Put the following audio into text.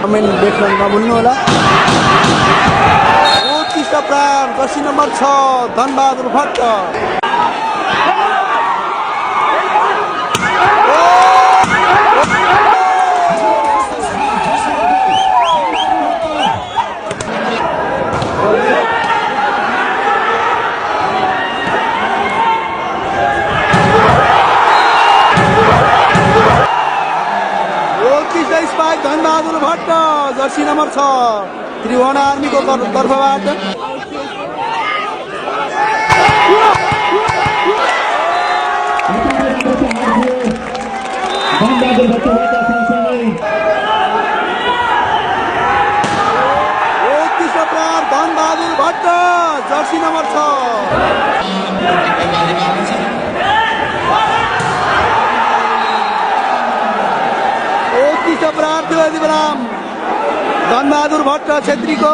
Comment लेख्न नभुल्नुहोला। उत्कृष्ट प्रहार Jersey number 6 Dhanbahadur Bhatt. Spike Dhanbahadur Bhatt Jersey number 6 Tribhuvan आर्मीको तर्फबाट। उत्कृष्ट प्रहार धनबहादुर भट्ट जर्सी नम्बर 6। प्रहार थियो यति बेला धनबहादुर भट्ट छेत्रीको।